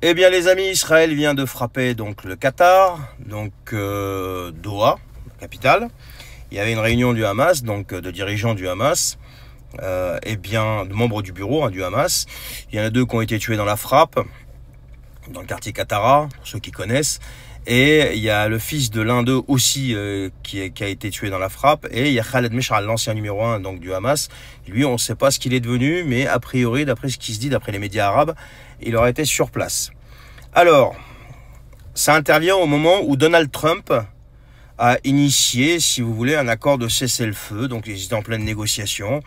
Eh bien les amis, Israël vient de frapper donc le Qatar, donc Doha, la capitale. Il y avait une réunion du Hamas, donc de dirigeants du Hamas, de membres du bureau du Hamas. Il y en a 2 qui ont été tués dans la frappe, dans le quartier Qattara, pour ceux qui connaissent. Et il y a le fils de l'un d'eux aussi qui a été tué dans la frappe. Et il y a Khaled Meshal, l'ancien numéro 1 donc, du Hamas. Lui, on ne sait pas ce qu'il est devenu, mais a priori, d'après ce qui se dit, d'après les médias arabes, il aurait été sur place. Alors, ça intervient au moment où Donald Trump a initié, si vous voulez, un accord de cessez-le-feu. Donc, ils étaient en pleine négociation,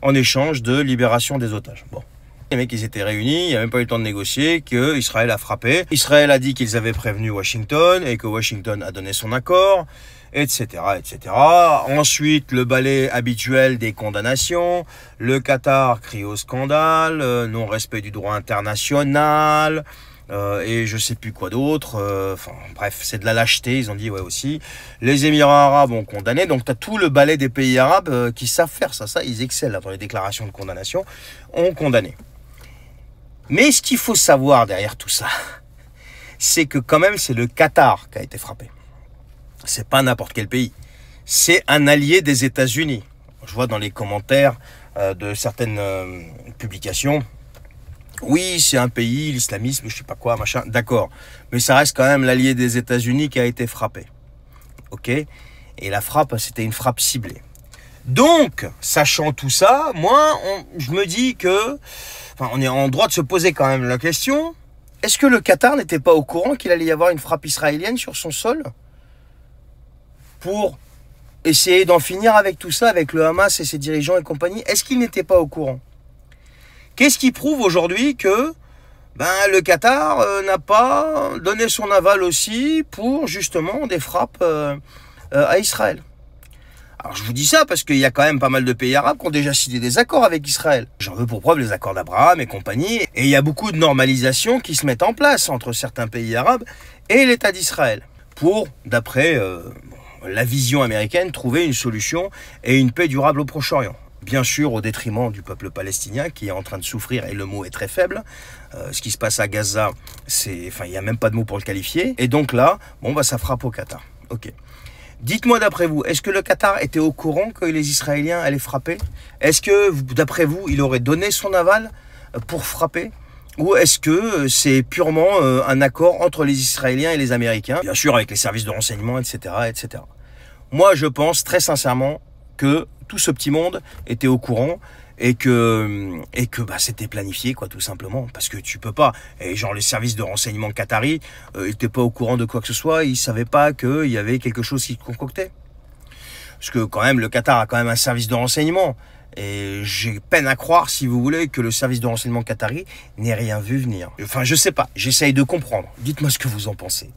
en échange de libération des otages. Bon. Les mecs, ils étaient réunis, il n'y a même pas eu le temps de négocier, qu'Israël a frappé. Israël a dit qu'ils avaient prévenu Washington et que Washington a donné son accord, etc., etc. Ensuite, le balai habituel des condamnations. Le Qatar crie au scandale, non-respect du droit international, et je sais plus quoi d'autre. Enfin, bref, c'est de la lâcheté, ils ont dit ouais aussi. Les Émirats arabes ont condamné, donc tu as tout le balai des pays arabes qui savent faire ça, ils excellent dans les déclarations de condamnation, ont condamné. Mais ce qu'il faut savoir derrière tout ça, c'est que quand même c'est le Qatar qui a été frappé. C'est pas n'importe quel pays. C'est un allié des États-Unis. Je vois dans les commentaires de certaines publications, oui, c'est un pays, l'islamisme, je sais pas quoi, machin, d'accord. Mais ça reste quand même l'allié des États-Unis qui a été frappé. Ok? Et la frappe, c'était une frappe ciblée. Donc, sachant tout ça, moi, je me dis que, enfin, on est en droit de se poser quand même la question, est-ce que le Qatar n'était pas au courant qu'il allait y avoir une frappe israélienne sur son sol pour essayer d'en finir avec tout ça, avec le Hamas et ses dirigeants et compagnie? Est-ce qu'il n'était pas au courant? Qu'est-ce qui prouve aujourd'hui que le Qatar n'a pas donné son aval aussi pour justement des frappes à Israël? Alors je vous dis ça parce qu'il y a quand même pas mal de pays arabes qui ont déjà signé des accords avec Israël. J'en veux pour preuve les accords d'Abraham et compagnie. Et il y a beaucoup de normalisations qui se mettent en place entre certains pays arabes et l'État d'Israël pour, d'après la vision américaine, trouver une solution et une paix durable au Proche-Orient. Bien sûr au détriment du peuple palestinien qui est en train de souffrir, et le mot est très faible. Ce qui se passe à Gaza, il n'y a même pas de mot pour le qualifier. Et donc là, ça frappe au Qatar. Ok. Dites-moi d'après vous, est-ce que le Qatar était au courant que les Israéliens allaient frapper? Est-ce que, d'après vous, il aurait donné son aval pour frapper? Ou est-ce que c'est purement un accord entre les Israéliens et les Américains? Bien sûr, avec les services de renseignement, etc., etc. Moi, je pense très sincèrement que tout ce petit monde était au courant et que c'était planifié, quoi, tout simplement, parce que tu peux pas, et genre les services de renseignement qataris ils n'étaient pas au courant de quoi que ce soit, ils savaient pas qu'il y avait quelque chose qui concoctait, parce que quand même le Qatar a quand même un service de renseignement, et j'ai peine à croire, si vous voulez, que le service de renseignement qatari n'ait rien vu venir. Enfin, je sais pas, j'essaye de comprendre, dites-moi ce que vous en pensez.